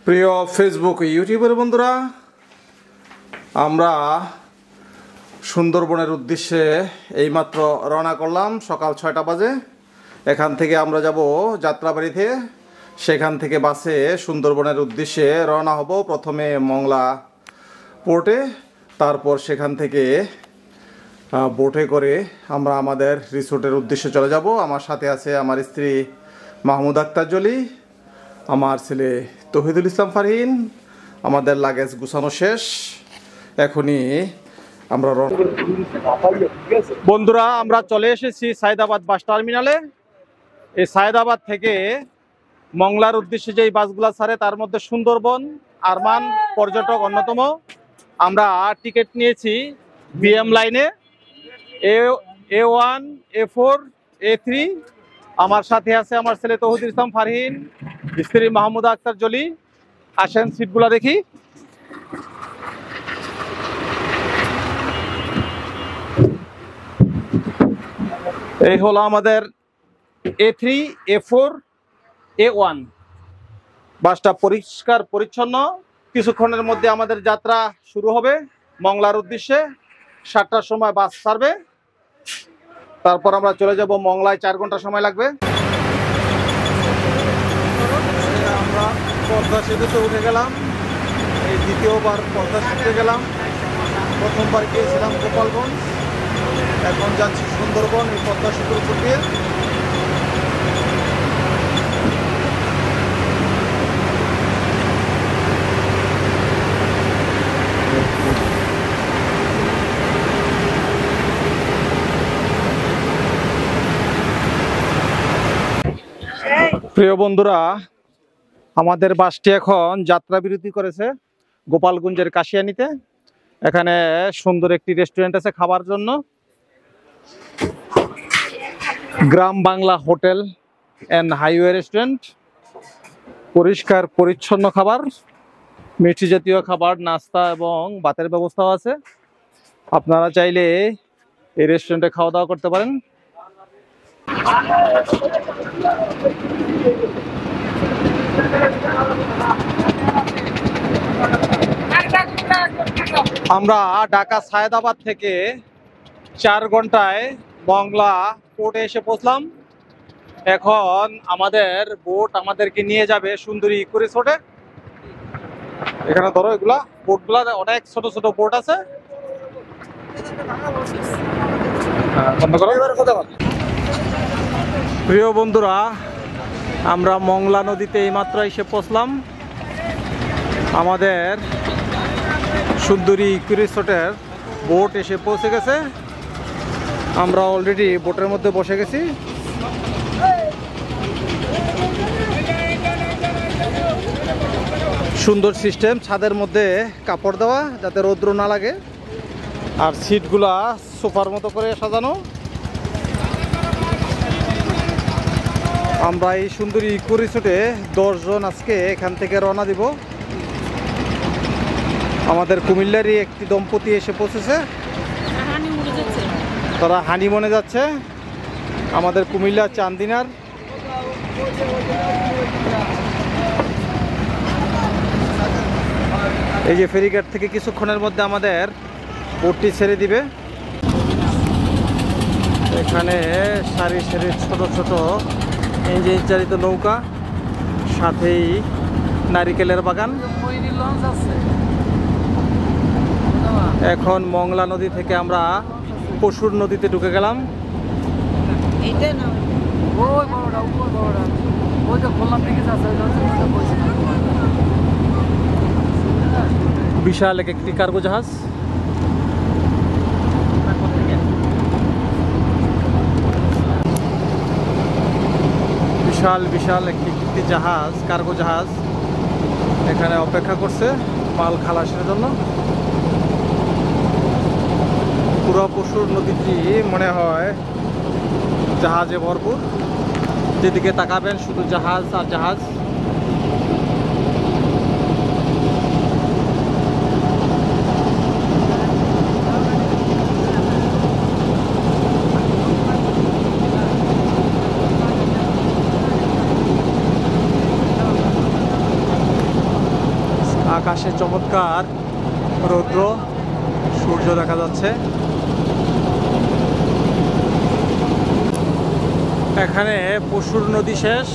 প্রিয় ফেসবুক ইউটিউবের বন্ধুরা, আমরা সুন্দরবনের উদ্দেশ্যে এইমাত্র রওনা করলাম সকাল 6টা বাজে। এখান থেকে আমরা যাব যাত্রাবাড়িতে, সেখান থেকে বাসে সুন্দরবনের উদ্দেশ্যে রওনা হব। প্রথমে মংলা পোর্টে, তারপর সেখান থেকে বোটে করে আমরা আমাদের রিসোর্টের উদ্দেশ্যে চলে যাব। আমার সাথে আছে আমার স্ত্রী মাহমুদ আক্তার জলি, আমার ছেলে তৌহিদুল ইসলাম ফারহিন। আমাদের লাগেজ গুছানো শেষ, এখনই আমরা বন্ধুরা আমরা চলে এসেছি সায়দাবাদ বাস টার্মিনালে। এই সায়দাবাদ থেকে মংলার উদ্দেশ্যে যেই বাসগুলো ছাড়ে তার মধ্যে সুন্দরবন আরমান পর্যটক অন্যতম। আমরা টিকিট নিয়েছি বিএম লাইনে A1, A4, A3। আমার সাথে আছে আমার ছেলে তৌহিদুল ইসলাম ফারহিন, স্ত্রী মাহমুদা আক্তার জলি। আসেন সিটগুলো দেখি। এই হলো আমাদের A3, A4, A1। বাসটা পরিষ্কার পরিচ্ছন্ন। কিছুক্ষণের মধ্যে আমাদের যাত্রা শুরু হবে মংলার উদ্দেশ্যে। 7টার সময় বাস ছাড়বে, তারপর আমরা চলে যাব মংলায়। 4 ঘন্টা সময় লাগবে। আমরা পদ্মা সেতুতে উঠে গেলাম, এই দ্বিতীয়বার পদ্মা সেতুতে গেলাম। প্রথমবার গিয়েছিলাম গোপালগঞ্জ, এখন যাচ্ছি সুন্দরবন এই পদ্মা সেতুর উপর দিয়ে। প্রিয় বন্ধুরা, আমাদের বাসটি এখন যাত্রা বিরতি করেছে গোপালগঞ্জের কাশিয়ানীতে। এখানে সুন্দর একটি রেস্টুরেন্ট আছে খাবার জন্য, গ্রাম Bangla hotel and highway restaurant. পরিষ্কার পরিচ্ছন্ন খাবার, মিষ্টি জাতীয় খাবার, নাস্তা এবং ভাতের ব্যবস্থাও আছে। আপনারা চাইলে এই রেস্টুরেন্টে খাওয়া দাওয়া করতে পারেন। আমরা ঢাকা সায়দাবাদ থেকে 4 ঘন্টায় মংলা পোর্টে এসে পৌঁছলাম। এখন আমাদের বোট আমাদেরকে নিয়ে যাবে সুন্দরী ইকো রিসোর্টে। এখানে ধরো এগুলা বোটগুলা, অনেক ছোট ছোট বোট আছে। প্রিয় বন্ধুরা, আমরা মংলা নদীতে এইমাত্র এসে পৌঁছলাম। আমাদের সুন্দরী ইকো রিসোর্টের বোট এসে পৌঁছে গেছে। আমরা অলরেডি বোটের মধ্যে বসে গেছি। সুন্দর সিস্টেম, ছাদের মধ্যে কাপড় দেওয়া যাতে রৌদ্র না লাগে, আর সিটগুলা সোফার মতো করে সাজানো। আমরা এই সুন্দরী ইকো রিসোর্টে 10 জন আজকে এখান থেকে রওনা দিব। আমাদের কুমিল্লারই একটি দম্পতি এসে পৌঁছেছে, তারা হানিমুনে যাচ্ছে আমাদের কুমিল্লা চান্দিনার। এই যে ফেরিঘাট থেকে কিছুক্ষণের মধ্যে আমাদের বোটটি ছেড়ে দিবে। এখানে সারি সারি ছোট ছোট ইঞ্জিন চালিত নৌকা, সাথেই নারিকেলের বাগান। এখন মংলা নদী থেকে আমরা পশুর নদীতে ঢুকে গেলাম। বিশাল একটি কার্গো জাহাজ। বিশাল বিশাল একটি জাহাজ, কার্গো জাহাজ এখানে অপেক্ষা করছে মাল খালাসের জন্য। পুরো পশুর নদীটি মনে হয় জাহাজে ভরপুর। যেদিকে তাকাবেন শুধু জাহাজ আর জাহাজ। আকাশে চমৎকার রৌদ্র, সূর্য দেখা যাচ্ছে। এখানে পশুর নদী শেষ,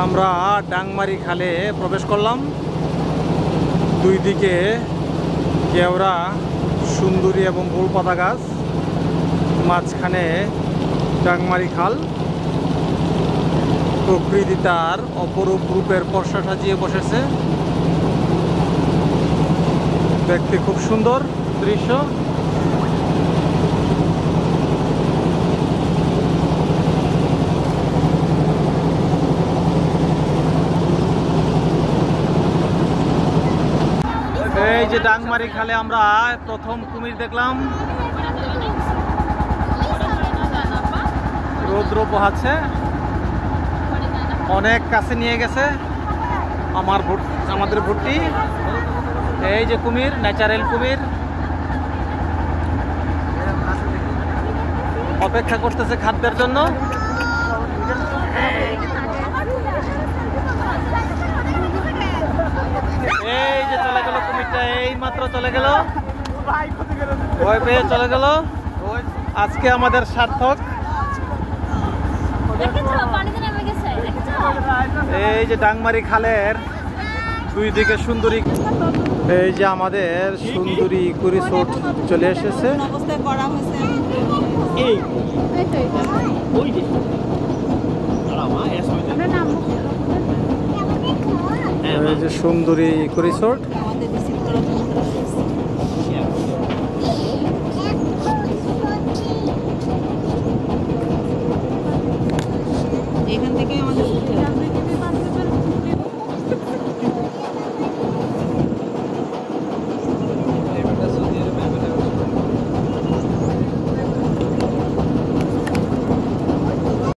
আমরা ডাংমারি খালে প্রবেশ করলাম। দুই দিকে কেওড়া, সুন্দরী এবং গোলপাতা গাছ, মাঝখানে ডাংমারি খাল। প্রকৃতি তার অপরূপ রূপের পর্ষা সাজিয়ে বসেছে, দেখতে খুব সুন্দর দৃশ্য। এই যে ডাংমারি খালে আমরা প্রথম কুমির দেখলাম, রৌদ্র পোহাচ্ছে, অনেক কাছে নিয়ে গেছে আমাদের ভুট্টি। এই যে কুমির, ন্যাচারাল কুমির অপেক্ষা করতেছে খাদ্যের জন্য। এই যে চলে গেল কুমিরটা, এই মাত্র চলে গেল, ভয় পেয়ে চলে গেল। আজকে আমাদের সার্থক। এই যে ডাংমারি খালের দুই দিকে সুন্দরী, এই যে আমাদের সুন্দরী ইকো রিসোর্ট চলে এসেছে। এই যে সুন্দরী ইকো রিসোর্ট।